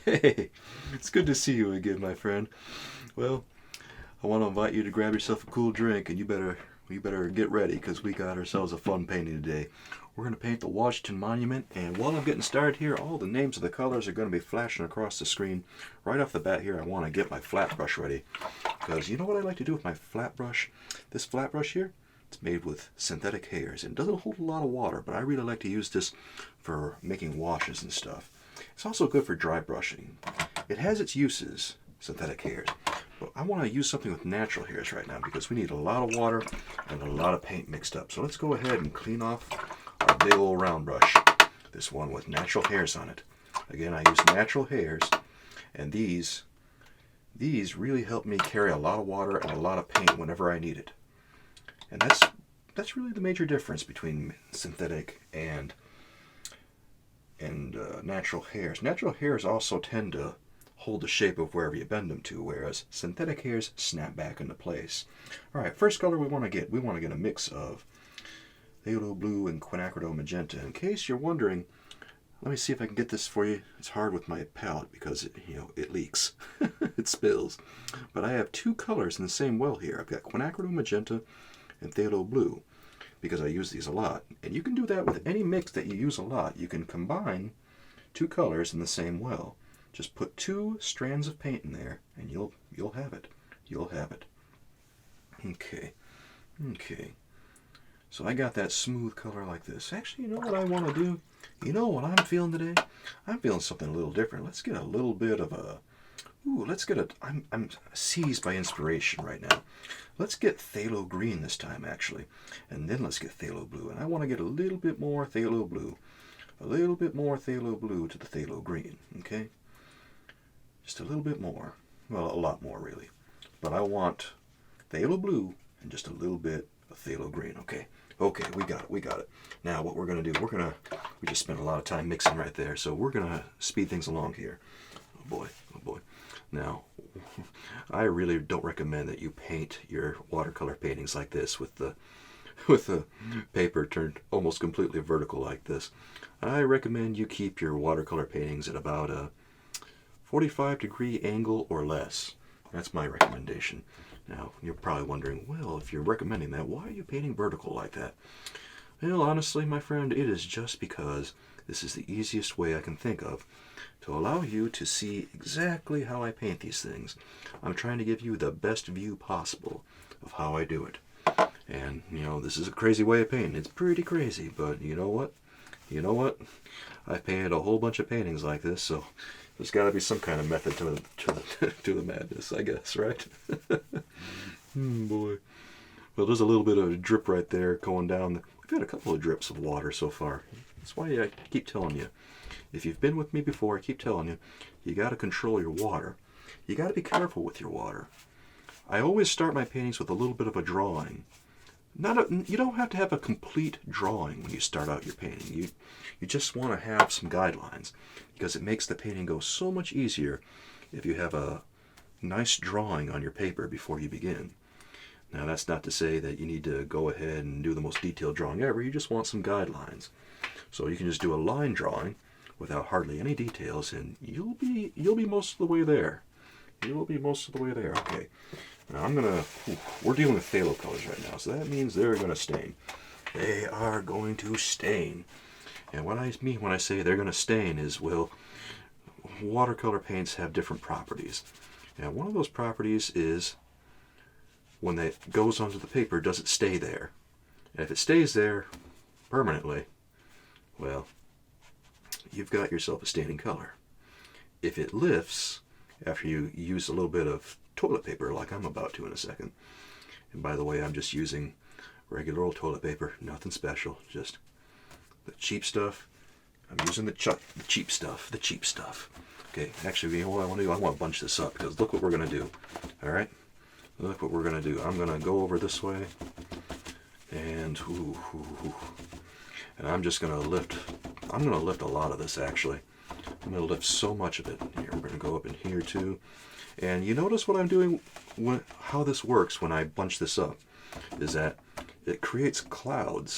Hey, it's good to see you again, my friend. Well, I want to invite you to grab yourself a cool drink, and you better get ready because we got ourselves a fun painting today. We're going to paint the Washington Monument, and while I'm getting started here, all the names of the colors are going to be flashing across the screen. Right off the bat here, I want to get my flat brush ready because you know what I like to do with my flat brush? This flat brush here, it's made with synthetic hairs and doesn't hold a lot of water, but I really like to use this for making washes and stuff. It's also good for dry brushing. It has its uses, synthetic hairs, but I want to use something with natural hairs right now because we need a lot of water and a lot of paint mixed up. So let's go ahead and clean off our big old round brush. This one with natural hairs on it. Again, I use natural hairs, and these really help me carry a lot of water and a lot of paint whenever I need it. And that's really the major difference between synthetic and natural hairs. Natural hairs also tend to hold the shape of wherever you bend them to, whereas synthetic hairs snap back into place. Alright, first color we want to get a mix of phthalo blue and quinacridone magenta. In case you're wondering, let me see if I can get this for you. It's hard with my palette because it leaks. It spills. But I have two colors in the same well here. I've got quinacridone magenta and phthalo blue because I use these a lot. And you can do that with any mix that you use a lot. You can combine two colors in the same well. Just put two strands of paint in there and you'll have it. You'll have it. Okay. So I got that smooth color like this. Actually, you know what I want to do? You know what I'm feeling today? I'm feeling something a little different. Let's get a little bit of a... I'm seized by inspiration right now. Let's get phthalo green this time, actually. And then let's get phthalo blue. And I want to get a little bit more phthalo blue. A little bit more phthalo blue to the phthalo green, okay? Just a little bit more. Well, a lot more, really. But I want phthalo blue and just a little bit of phthalo green, okay? Okay, we got it. Now, what we're going to do, we just spent a lot of time mixing right there, so we're going to speed things along here. Oh boy. Now, I really don't recommend that you paint your watercolor paintings like this with the paper turned almost completely vertical like this. I recommend you keep your watercolor paintings at about a 45-degree angle or less. That's my recommendation. Now, you're probably wondering, well, if you're recommending that, why are you painting vertical like that? Well, honestly, my friend, it is just because this is the easiest way I can think of to allow you to see exactly how I paint these things. I'm trying to give you the best view possible of how I do it. And, this is a crazy way of painting. It's pretty crazy, but you know what? I've painted a whole bunch of paintings like this, so there's got to be some kind of method to the madness, I guess, right? Boy. Well, there's a little bit of a drip right there going down. We've had a couple of drips of water so far. That's why I keep telling you. If you've been with me before, I keep telling you, you got to control your water. You got to be careful with your water. I always start my paintings with a little bit of a drawing. You don't have to have a complete drawing when you start out your painting. You just want to have some guidelines because it makes the painting go so much easier if you have a nice drawing on your paper before you begin. Now, that's not to say that you need to go ahead and do the most detailed drawing ever. You just want some guidelines. So you can just do a line drawing without hardly any details, and you'll be most of the way there. You'll be most of the way there. Okay. Now we're dealing with phthalo colors right now, so that means they're going to stain. They are going to stain. And what I mean when I say they're going to stain is, well, watercolor paints have different properties. And one of those properties is when that goes onto the paper, does it stay there? And if it stays there permanently, well, you've got yourself a staining color. If it lifts after you use a little bit of toilet paper, like I'm about to in a second, and by the way, I'm just using regular old toilet paper, nothing special, just the cheap stuff. I'm using the cheap stuff. Okay, actually, you know what I want to do? I want to bunch this up because look what we're going to do. All right, look what we're going to do. I'm going to go over this way, and and I'm just going to lift. I'm going to lift a lot of this actually. I'm going to lift so much of it. Here, we're going to go up in here too. And you notice what I'm doing, how this works when I bunch this up, is that it creates cloud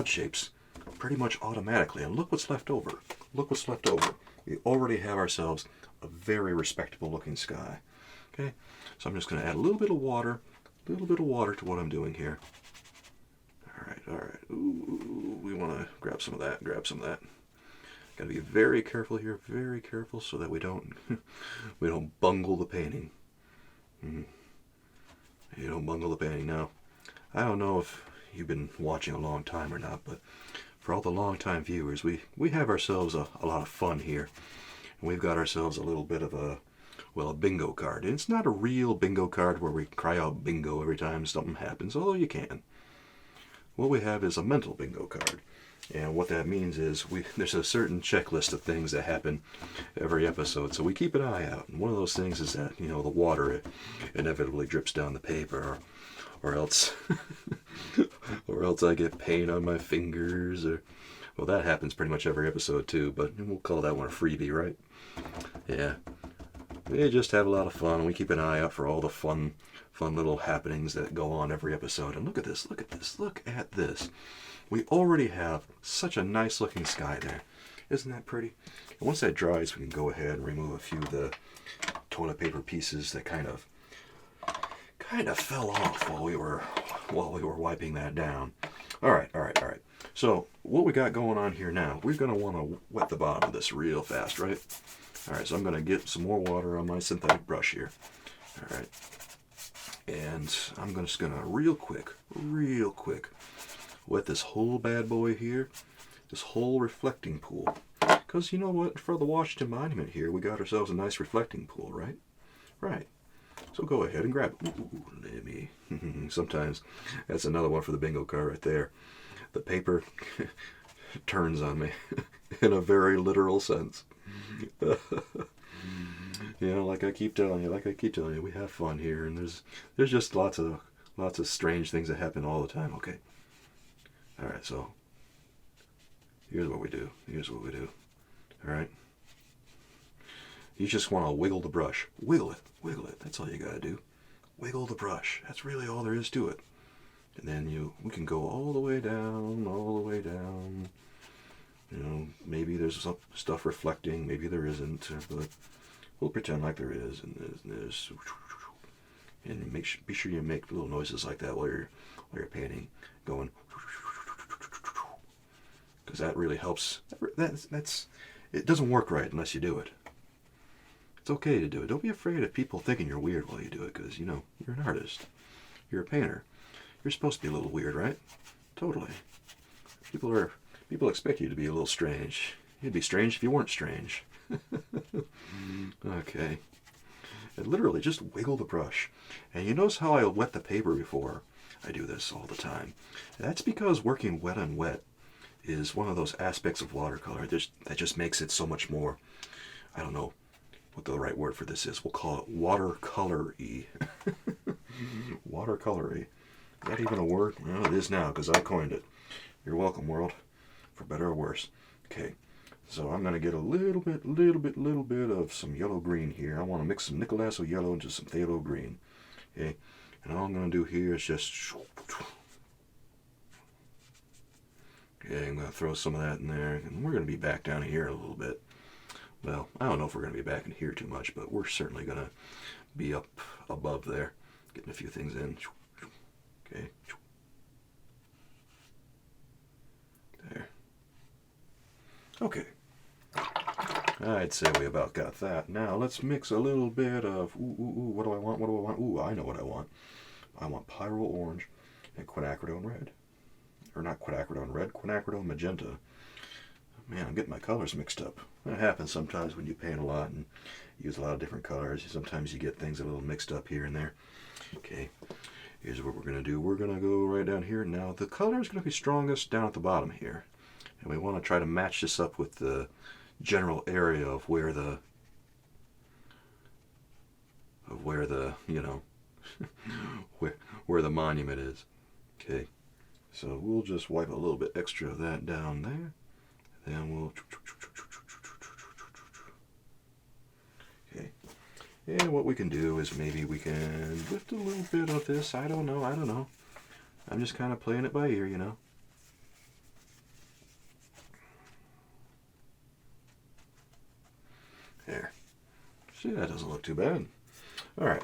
shapes, pretty much automatically. And look what's left over. Look what's left over. we already have ourselves a very respectable looking sky. Okay, so I'm just going to add a little bit of water to what I'm doing here. All right. Ooh, we want to grab some of that. Got to be very careful here, very careful, so that we don't bungle the painting. You don't bungle the painting. Now, I don't know if you've been watching a long time or not, but for all the long-time viewers, we have ourselves a lot of fun here. And we've got ourselves a little bit of a bingo card. And it's not a real bingo card where we cry out bingo every time something happens, although you can. What we have is a mental bingo card. And what that means is there's a certain checklist of things that happen every episode, so we keep an eye out. And one of those things is that, the water inevitably drips down the paper, or else I get paint on my fingers, well, that happens pretty much every episode too, but we'll call that one a freebie, right? Yeah. We just have a lot of fun, and we keep an eye out for all the fun little happenings that go on every episode. And look at this. We already have such a nice looking sky there. Isn't that pretty? And once that dries, we can go ahead and remove a few of the toilet paper pieces that kind of fell off while we were wiping that down. All right. So what we got going on here now, we're going to want to wet the bottom of this real fast, right? All right, so I'm going to get some more water on my synthetic brush here. All right. And I'm just going to real quick, wet this whole bad boy here, this whole reflecting pool. Because you know what? For the Washington Monument here, we got ourselves a nice reflecting pool, right? Right. So go ahead and grab it. Ooh, let me. Sometimes that's another one for the bingo card right there. The paper turns on me in a very literal sense. Like I keep telling you, we have fun here, and there's just lots of strange things that happen all the time. Okay. All right, so here's what we do. All right. You just want to wiggle the brush. Wiggle it. That's all you got to do. Wiggle the brush. That's really all there is to it. And then we can go all the way down. Maybe there's some stuff reflecting, maybe there isn't, but we'll pretend like there is, and there's, and be sure you make little noises like that while you're painting, going, because that really helps. It doesn't work right unless you do it. It's okay to do it. Don't be afraid of people thinking you're weird while you do it, because you're an artist, you're a painter. You're supposed to be a little weird, right? Totally. People expect you to be a little strange. You'd be strange if you weren't strange. Okay. And literally just wiggle the brush. And you notice how I wet the paper before? I do this all the time. That's because working wet on wet is one of those aspects of watercolor that just makes it so much more, I don't know what the right word for this is. We'll call it watercolor-y. Watercolor-y. Is that even a word? Well, it is now because I coined it. You're welcome, world. For better or worse. Okay, so I'm going to get a little bit of some yellow green here. I want to mix some Nicolasso yellow into some phthalo green. Okay, and all I'm going to do here is just... Okay, I'm going to throw some of that in there, and we're going to be back down here a little bit. Well, I don't know if we're going to be back in here too much, but we're certainly going to be up above there, getting a few things in. Okay. There. Okay. I'd say we about got that. Now let's mix a little bit of, what do I want? Ooh, I know what I want. I want Pyro Orange and Quinacridone Red. Or not Quinacridone Red, Quinacridone Magenta. Man, I'm getting my colors mixed up. That happens sometimes when you paint a lot and use a lot of different colors. Sometimes you get things a little mixed up here and there. Okay. Here's what we're going to do. We're going to go right down here. Now, the color is going to be strongest down at the bottom here. And we want to try to match this up with the general area of where the, where the monument is. Okay. So we'll just wipe a little bit extra of that down there. Then we'll... Okay. And what we can do is maybe we can lift a little bit of this. I don't know. I'm just kind of playing it by ear, See, that doesn't look too bad. All right.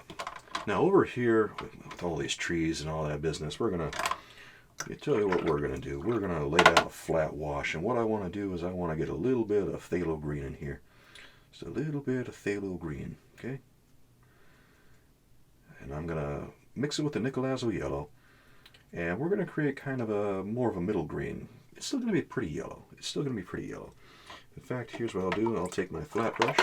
Now over here, with all these trees and all that business, we're going to tell you what we're going to do. We're going to lay down a flat wash. And what I want to do is I want to get a little bit of phthalo green in here. Just a little bit of phthalo green, okay? And I'm going to mix it with the nickel azo yellow. And we're going to create kind of a more of a middle green. It's still going to be pretty yellow. It's still going to be pretty yellow. In fact, here's what I'll do. I'll take my flat brush.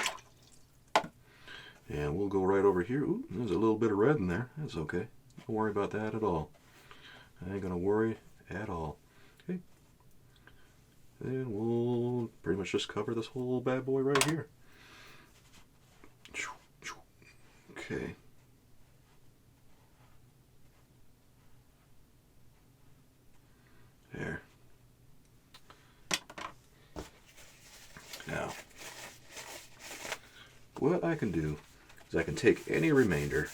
And we'll go right over here. Ooh, there's a little bit of red in there. That's okay. Don't worry about that at all. I ain't going to worry at all. Okay. And we'll pretty much just cover this whole bad boy right here. Okay. There. Now, what I can do is I can take any remainder.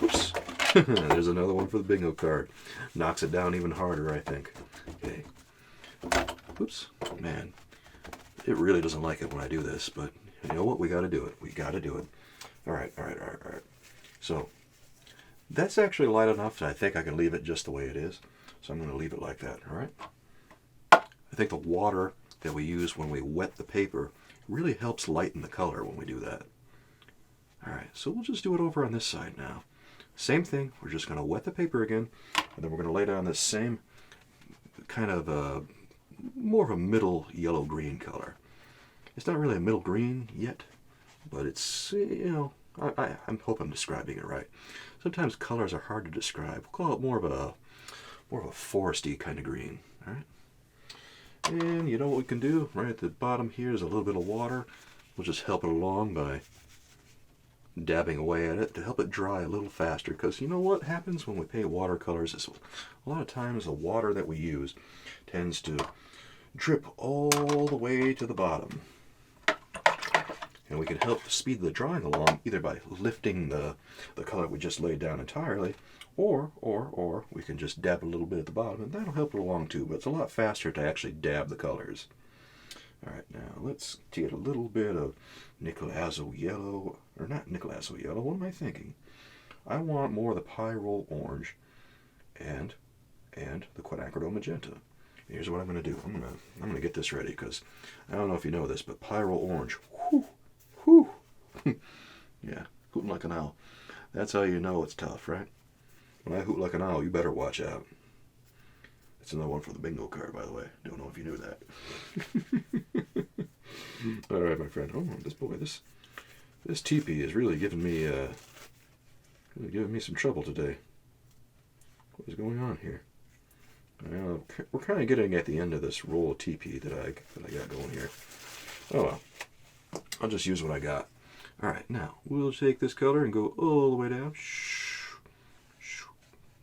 Oops. There's another one for the bingo card. Knocks it down even harder, I think. Okay. Oops. Man, it really doesn't like it when I do this, but you know what? We got to do it. We got to do it. All right. So, that's actually light enough that I think I can leave it just the way it is. So I'm going to leave it like that, all right? I think the water that we use when we wet the paper really helps lighten the color when we do that. All right, so we'll just do it over on this side now. Same thing, we're just going to wet the paper again, and then we're going to lay down this same kind of more of a middle yellow-green color. It's not really a middle green yet, but it's, you know, I hope I'm describing it right. Sometimes colors are hard to describe. We'll call it more of a foresty kind of green. All right. And you know what we can do? Right at the bottom here is a little bit of water. We'll just help it along by dabbing away at it to help it dry a little faster. Because you know what happens when we paint watercolors is a lot of times the water that we use tends to drip all the way to the bottom. And we can help speed the drawing along either by lifting the color we just laid down entirely, or we can just dab a little bit at the bottom, and that'll help it along too, but it's a lot faster to actually dab the colors. All right, now let's get a little bit of nickel azo yellow, or not nickel azo yellow, what am I thinking? I want more of the pyrrole orange and the quinacridone magenta. Here's what I'm going to do. I'm going to get this ready, because I don't know if you know this, but pyrrole orange, whew, yeah, hooting like an owl. That's how you know it's tough, right? When I hoot like an owl, you better watch out. It's another one for the bingo card, by the way. Don't know if you knew that. All right, my friend. Oh, this teepee is really giving me some trouble today. What is going on here? We're kind of getting at the end of this roll of teepee that I got going here. Oh well, I'll just use what I got. All right, now we'll take this color and go all the way down.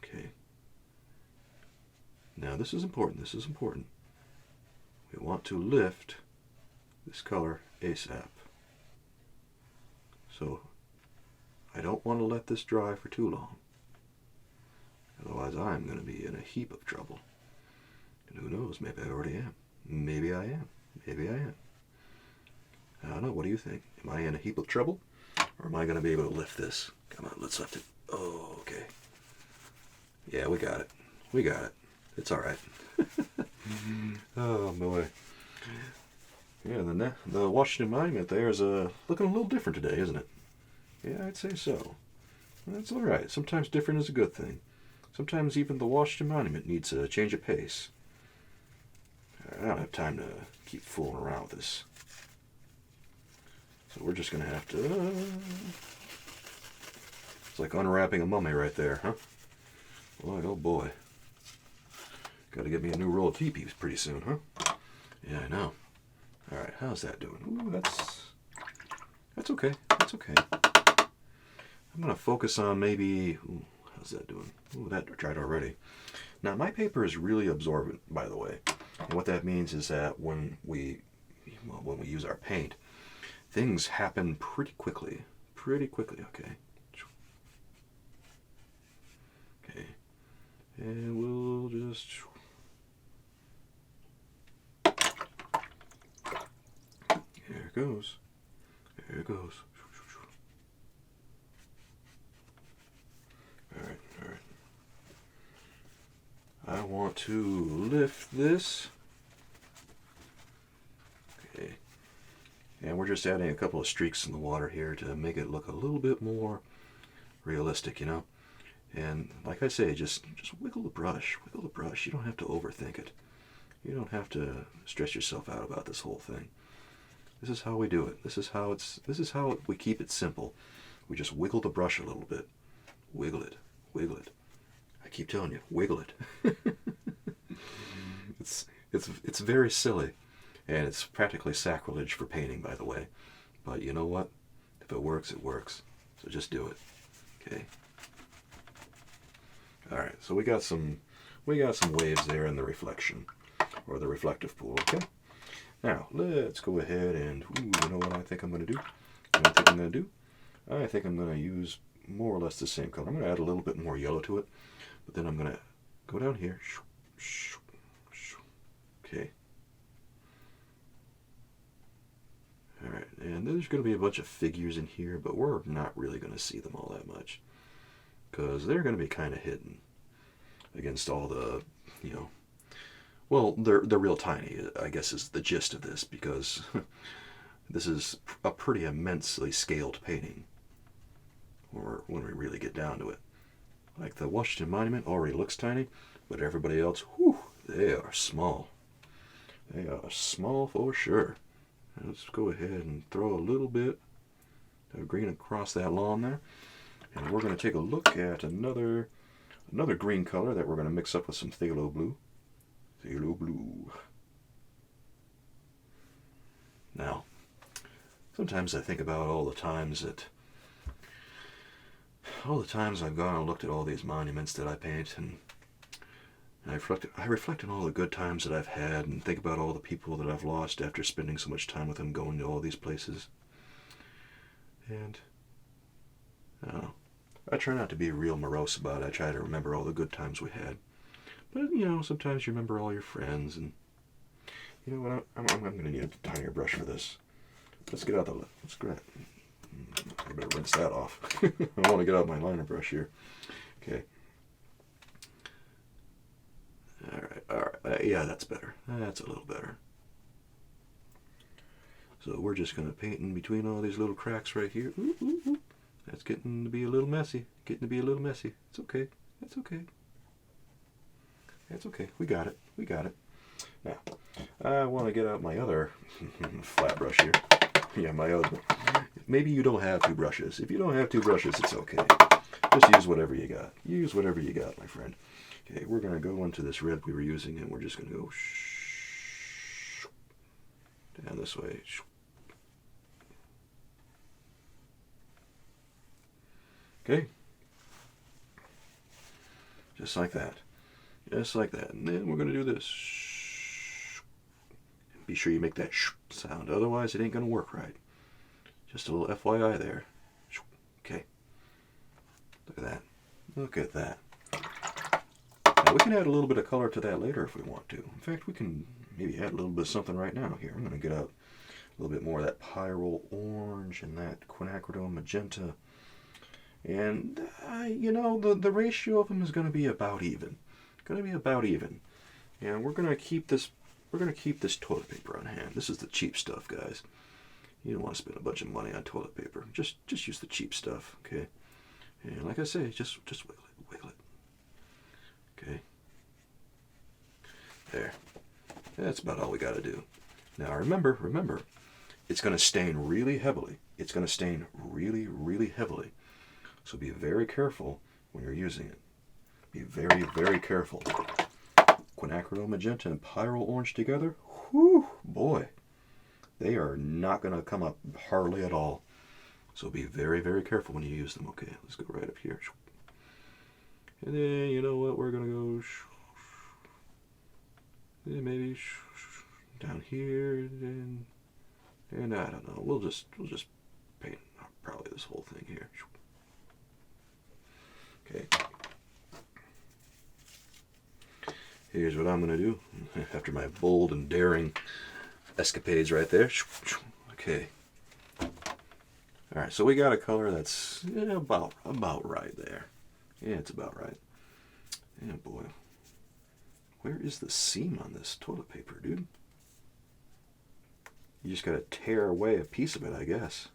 Okay. Now this is important. We want to lift this color ASAP. So I don't want to let this dry for too long. Otherwise I'm going to be in a heap of trouble. And who knows, maybe I already am. Maybe I am. I don't know, what do you think? Am I in a heap of trouble? Or am I going to be able to lift this? Come on, let's lift it. Oh, okay. Yeah, we got it. It's all right. Oh, boy. Yeah, the Washington Monument there is looking a little different today, isn't it? Yeah, I'd say so. That's all right. Sometimes different is a good thing. Sometimes even the Washington Monument needs a change of pace. I don't have time to keep fooling around with this. So we're just going to have to... It's like unwrapping a mummy right there, huh? Boy, oh boy. Got to get me a new roll of teepees pretty soon, huh? Yeah, I know. All right, how's that doing? Ooh, that's okay. I'm going to focus on maybe... Ooh, how's that doing? Ooh, that dried already. Now, my paper is really absorbent, by the way. And what that means is that when we use our paint, things happen pretty quickly. Okay. Okay. And we'll just... it goes. There it goes. Alright, alright. I want to lift this. Okay. And we're just adding a couple of streaks in the water here to make it look a little bit more realistic, you know. And like I say, just wiggle the brush. Wiggle the brush. You don't have to overthink it. You don't have to stress yourself out about this whole thing. This is how we do it. This is how we keep it simple. We just wiggle the brush a little bit. Wiggle it. Wiggle it. I keep telling you, wiggle it. It's very silly, and it's practically sacrilege for painting, by the way. But you know what? If it works, it works. So just do it. Okay. All right. So we got some waves there in the reflection, or the reflective pool. Okay. Now let's go ahead and you know what I think I'm going to do? What I think I'm going to do? I think I'm going to use more or less the same color. I'm going to add a little bit more yellow to it, but then I'm going to go down here. Okay. All right, and there's going to be a bunch of figures in here, but we're not really going to see them all that much because they're going to be kind of hidden against all the, you know, well, they're real tiny, I guess is the gist of this, because this is a pretty immensely scaled painting when we really get down to it. Like the Washington Monument already looks tiny, but everybody else, whew, they are small. They are small for sure. Let's go ahead and throw a little bit of green across that lawn there. And we're going to take a look at another green color that we're going to mix up with some phthalo blue. Phthalo blue. Now, sometimes I think about all the times I've gone and looked at all these monuments that I paint, and I reflect on all the good times that I've had and think about all the people that I've lost after spending so much time with them going to all these places. And I don't know. I try not to be real morose about it. I try to remember all the good times we had. But, you know, sometimes you remember all your friends, and you know what? I'm going to need a tinier brush for this. Let's get out let's grab. I better rinse that off. I want to get out my liner brush here. Okay. All right. Yeah, that's better. That's a little better. So we're just going to paint in between all these little cracks right here. Ooh, ooh, ooh. That's getting to be a little messy. It's okay. It's okay. That's okay. We got it. Now, I want to get out my other flat brush here. Yeah, my other one. Maybe you don't have two brushes. If you don't have two brushes, it's okay. Just use whatever you got. Use whatever you got, my friend. Okay, we're going to go into this red we were using, and we're just going to go down this way. Okay. Just like that. Just like that. And then we're going to do this. Be sure you make that sound. Otherwise, it ain't going to work right. Just a little FYI there. Okay. Look at that. Look at that. Now, we can add a little bit of color to that later if we want to. In fact, we can maybe add a little bit of something right now here. I'm going to get out a little bit more of that pyrrole orange and that quinacridone magenta. And, you know, the ratio of them is going to be about even. And we're going to keep this toilet paper on hand. This is the cheap stuff, guys. You don't want to spend a bunch of money on toilet paper. Just use the cheap stuff, okay? And like I say, just wiggle it. Okay. There. That's about all we got to do. Now remember, it's going to stain really heavily. It's going to stain really, really heavily. So be very careful when you're using it. Be very, very careful. Quinacridone magenta and pyrrole orange together, whew, boy, they are not going to come up hardly at all. So be very, very careful when you use them. Okay, let's go right up here. And then, you know what, we're going to go and maybe down here, and I don't know, we'll just paint probably this whole thing here. Okay. Here's what I'm going to do after my bold and daring escapades right there. Okay. All right, so we got a color that's about right there. Yeah, it's about right. Yeah, boy. Where is the seam on this toilet paper, dude? You just gotta tear away a piece of it, I guess.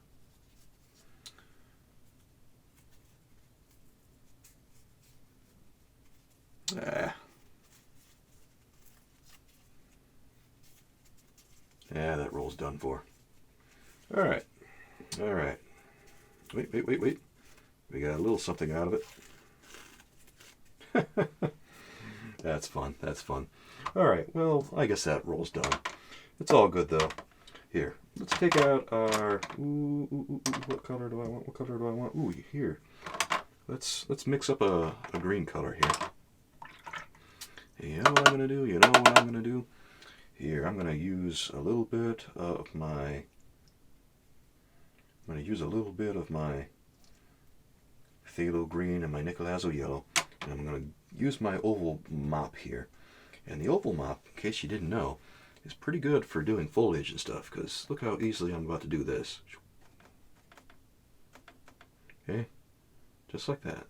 Ah. Yeah, that roll's done for. All right. All right. Wait. We got a little something out of it. That's fun. That's fun. All right. Well, I guess that roll's done. It's all good though. Here, let's take out our. What color do I want? What color do I want? Ooh, here. Let's mix up a green color here. You know what I'm gonna do? You know what I'm gonna do? Here, I'm gonna use a little bit of my. I'm gonna use a little bit of my phthalo green and my nickel azo yellow, and I'm gonna use my oval mop here. And the oval mop, in case you didn't know, is pretty good for doing foliage and stuff, because look how easily I'm about to do this. Okay, just like that.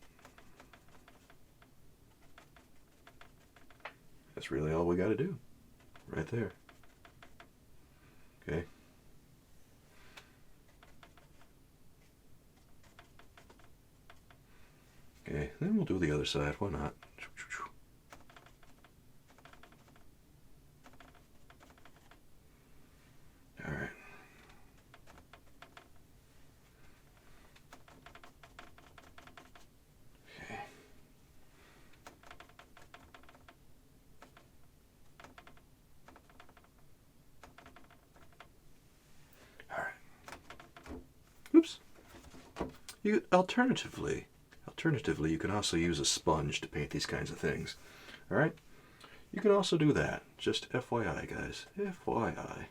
That's really all we got to do, right there. Okay. Okay, then we'll do the other side, why not? All right. Okay. All right. Oops. Alternatively, you can also use a sponge to paint these kinds of things. All right? You can also do that. Just FYI, guys. FYI.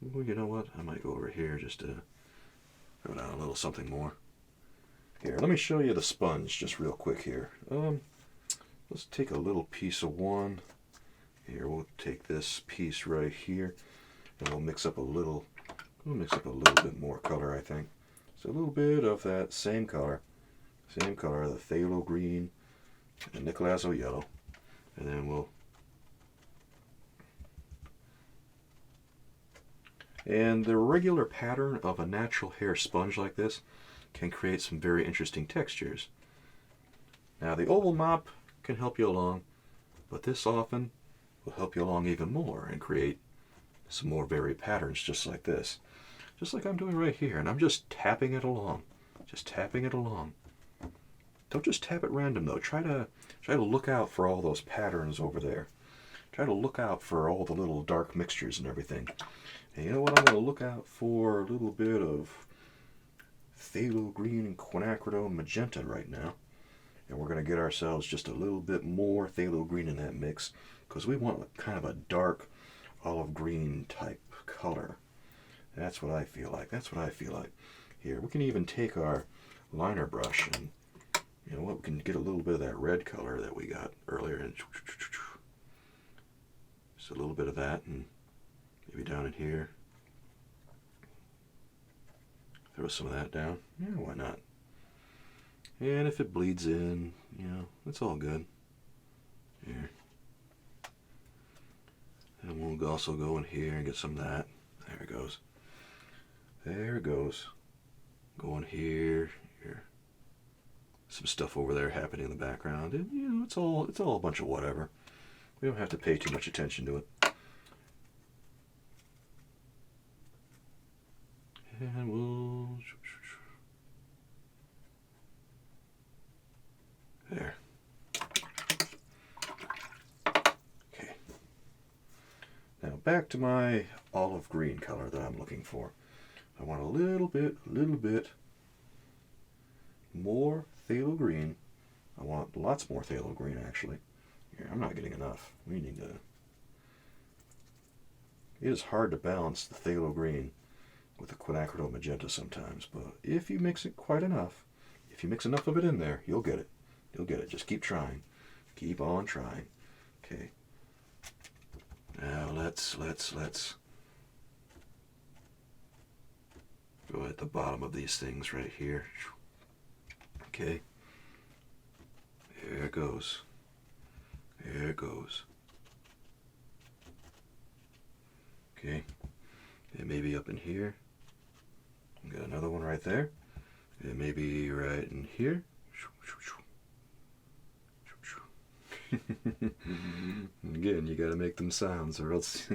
Well, you know what? I might go over here just to go down a little something more. Here, let me show you the sponge just real quick here. Let's take a little piece of one. Here, we'll take this piece right here, and we'll mix up a little bit more color, I think. So a little bit of that same color, the phthalo green and nickel azo yellow, and then we'll. And the regular pattern of a natural hair sponge like this can create some very interesting textures. Now the oval mop can help you along, but this often will help you along even more and create some more varied patterns just like this. Just like I'm doing right here, and I'm just tapping it along. Just tapping it along. Don't just tap at random though. Try to look out for all those patterns over there. Try to look out for all the little dark mixtures and everything. And you know what? I'm going to look out for a little bit of phthalo green and quinacridone magenta right now. And we're going to get ourselves just a little bit more phthalo green in that mix, because we want kind of a dark olive green type color. That's what I feel like. That's what I feel like. Here, we can even take our liner brush and, you know what, we can get a little bit of that red color that we got earlier. And just a little bit of that, and maybe down in here. Throw some of that down. Yeah, why not? And if it bleeds in, you know, it's all good. Here. And we'll also go in here and get some of that. There it goes. There it goes. Going here, here. Some stuff over there happening in the background. And, you know, it's all a bunch of whatever. We don't have to pay too much attention to it. And we'll... There. Okay. Now back to my olive green color that I'm looking for. I want a little bit more phthalo green. I want lots more phthalo green, actually. Here, I'm not getting enough. We need to... It is hard to balance the phthalo green with the quinacridone magenta sometimes, but if you mix it quite enough, if you mix enough of it in there, you'll get it. You'll get it. Just keep trying. Keep on trying. Okay. Now let's Go at the bottom of these things right here. Okay. There it goes. There it goes. Okay. And maybe up in here. Got another one right there. And maybe right in here. Again, you gotta make them sounds, or else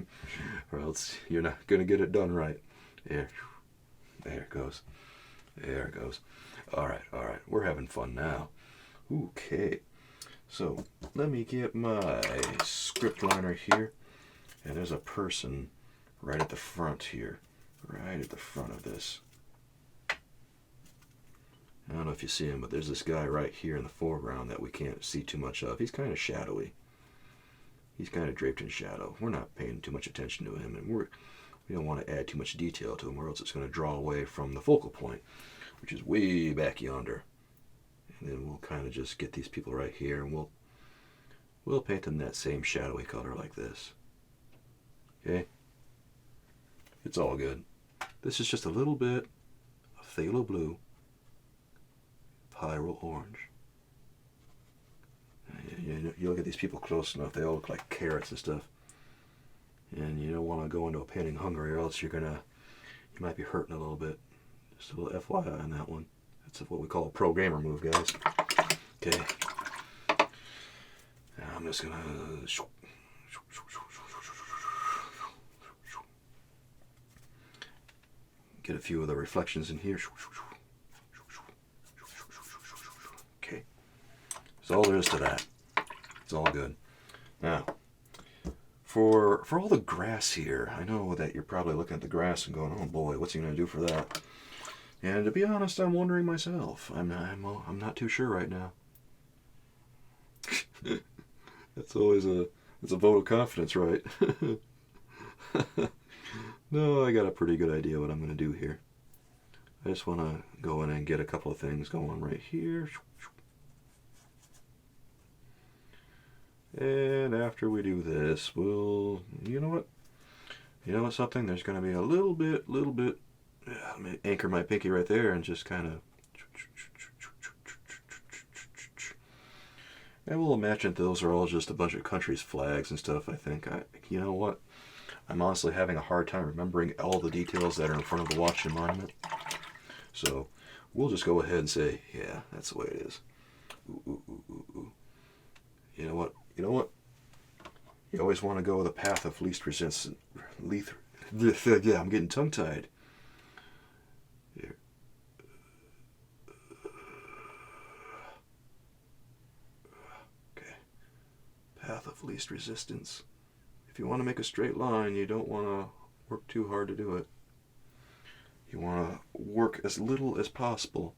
you're not gonna get it done right. There it goes. There it goes. All right. We're having fun now. Okay. So let me get my script liner here, and there's a person right at the front here, right at the front of this. I don't know if you see him, but there's this guy right here in the foreground that we can't see too much of. He's kind of shadowy. He's kind of draped in shadow. We're not paying too much attention to him, and we don't want to add too much detail to him, or else it's going to draw away from the focal point, which is way back yonder. And then we'll kind of just get these people right here, and we'll paint them that same shadowy color like this. Okay? It's all good. This is just a little bit of phthalo blue, pyro orange. You look at these people close enough, they all look like carrots and stuff. And you don't want to go into a painting hungry, or else you might be hurting a little bit. Just a little FYI on that one. That's what we call a pro gamer move, guys. Okay. Now I'm just gonna get a few of the reflections in here. Okay. That's all there is to that. It's all good. Now, for all the grass here, I know that you're probably looking at the grass and going, "Oh boy, what's he gonna do for that?" And to be honest, I'm wondering myself. I'm not too sure right now. That's always a vote of confidence, right? No, I got a pretty good idea what I'm going to do here. I just want to go in and get a couple of things going right here. And after we do this, you know what, something? There's going to be a little bit, let me anchor my pinky right there and just kind of, and we'll imagine those are all just a bunch of countries' flags and stuff, I think. You know what? I'm honestly having a hard time remembering all the details that are in front of the Washington Monument. So we'll just go ahead and say, yeah, that's the way it is. Ooh. You know what? You always want to go the path of least resistance. Yeah, I'm getting tongue-tied. Here. Okay. Path of least resistance. If you want to make a straight line, you don't want to work too hard to do it. You want to work as little as possible.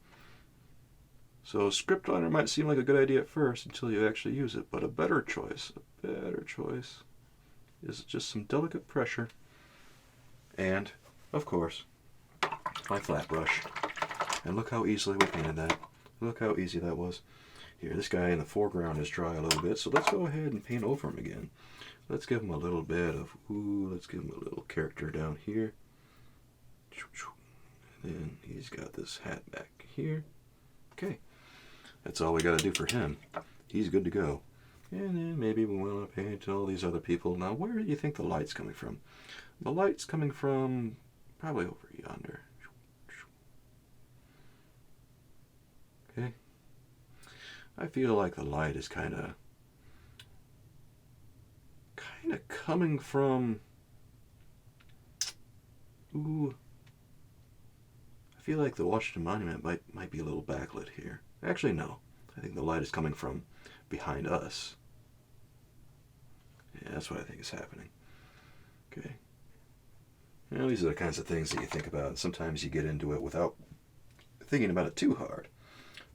So script liner might seem like a good idea at first until you actually use it, but a better choice is just some delicate pressure. And, of course, my flat brush. And look how easily we painted that. Look how easy that was. Here, this guy in the foreground is dry a little bit, so let's go ahead and paint over him again. Let's give him a little bit of, let's give him a little character down here. And then he's got this hat back here. Okay, that's all we got to do for him. He's good to go. And then maybe we want to paint all these other people. Now, where do you think the light's coming from? The light's coming from probably over yonder. Okay. I feel like the light is kind of coming from, I feel like the Washington Monument might be a little backlit here. Actually, no. I think the light is coming from behind us. Yeah, that's what I think is happening. Okay. Well, these are the kinds of things that you think about, and sometimes you get into it without thinking about it too hard.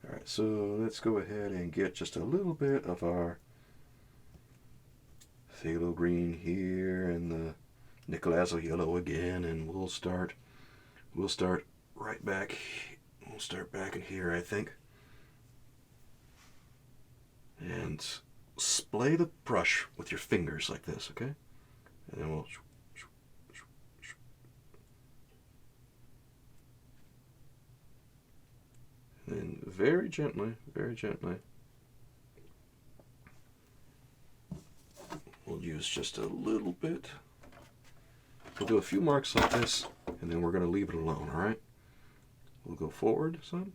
All right, so let's go ahead and get just a little bit of our phthalo green here and the Nicolazo yellow again, and we'll start right back. We'll start back in here, I think. And splay the brush with your fingers like this, okay? And then we'll very gently, very gently. We'll use just a little bit. We'll do a few marks like this, and then we're going to leave it alone, all right? We'll go forward some.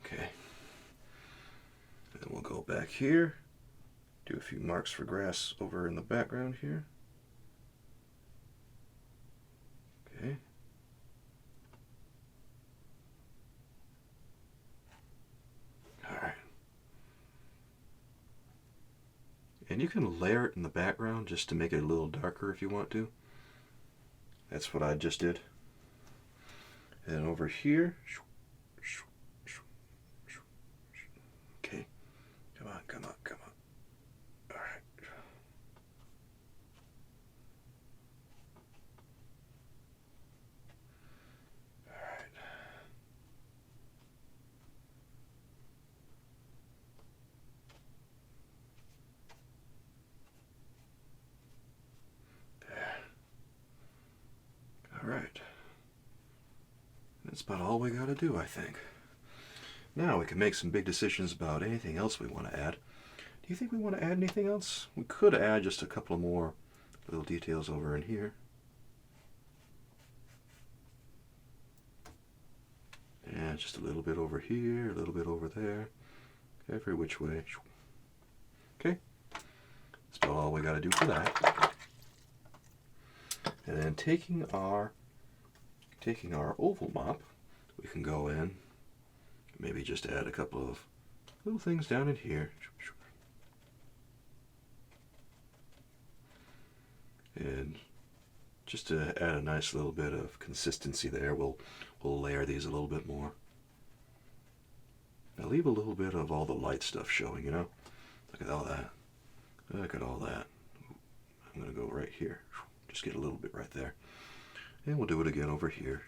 Okay. And then we'll go back here, do a few marks for grass over in the background here. Okay. All right. And you can layer it in the background just to make it a little darker if you want to. That's what I just did. And over here, okay, come on, come on, come on. All right. All right. There. All right. That's about all we got to do, I think. Now we can make some big decisions about anything else we want to add. Do you think we want to add anything else? We could add just a couple of more little details over in here. Yeah, just a little bit over here, a little bit over there. Every which way. Okay. That's about all we got to do for that. And then taking our oval mop, we can go in, maybe just add a couple of little things down in here. And just to add a nice little bit of consistency there, we'll layer these a little bit more. Now leave a little bit of all the light stuff showing, you know? Look at all that. Look at all that. I'm going to go right here. Just get a little bit right there. And we'll do it again over here.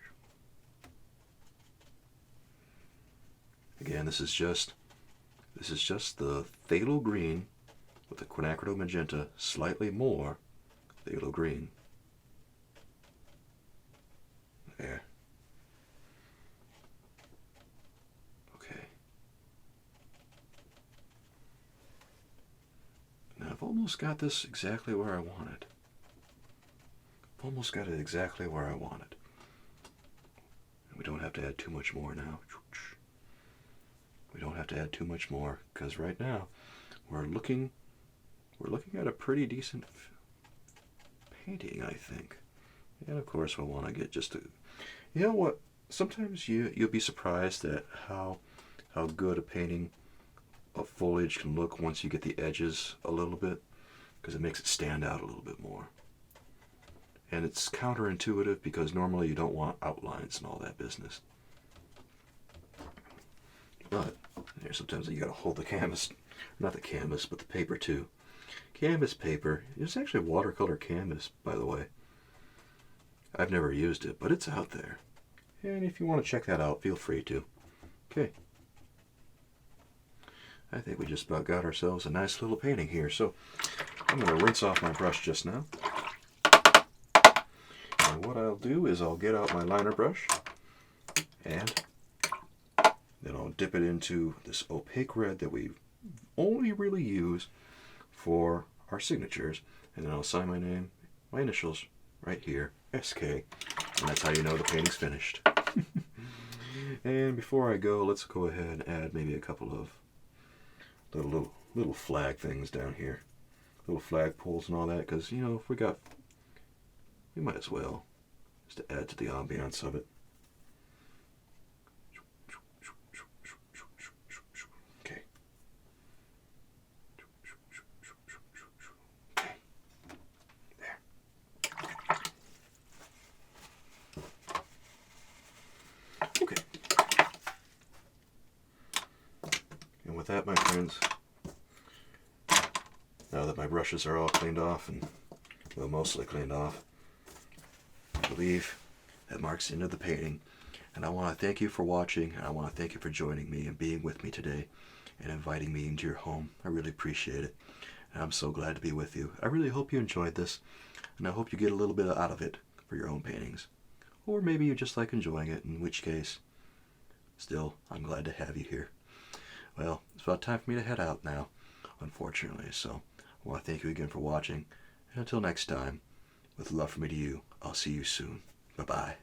Again, this is just the phthalo green with the quinacridone magenta, slightly more phthalo green. There. Okay. Now I've almost got this exactly where I want it. Almost got it exactly where I want it. And we don't have to add too much more now. We don't have to add too much more because right now we're looking at a pretty decent painting, I think. And of course we'll want to get just a, you know what? Sometimes you'll be surprised at how good a painting of foliage can look once you get the edges a little bit, because it makes it stand out a little bit more. And it's counterintuitive because normally you don't want outlines and all that business. But sometimes you gotta hold the canvas, not the canvas, but the paper too. Canvas paper, it's actually watercolor canvas, by the way. I've never used it, but it's out there. And if you want to check that out, feel free to. Okay. I think we just about got ourselves a nice little painting here. So I'm going to rinse off my brush just now. And what I'll do is I'll get out my liner brush and then I'll dip it into this opaque red that we only really use for our signatures. And then I'll sign my name, my initials, right here, SK. And that's how you know the painting's finished. And before I go, let's go ahead and add maybe a couple of little flag things down here. Little flag poles and all that, because, you know, if we might as well, just to add to the ambiance of it. Okay. Okay. There. Okay. And with that, my friends, now that my brushes are all cleaned off and, well, mostly cleaned off, I believe that marks the end of the painting. And I want to thank you for watching, and I want to thank you for joining me and being with me today and inviting me into your home. I really appreciate it. And I'm so glad to be with you. I really hope you enjoyed this, and I hope you get a little bit out of it for your own paintings. Or maybe you just like enjoying it, in which case, still, I'm glad to have you here. Well, it's about time for me to head out now, unfortunately, so I want to thank you again for watching, and until next time, with love from me to you, I'll see you soon. Bye-bye.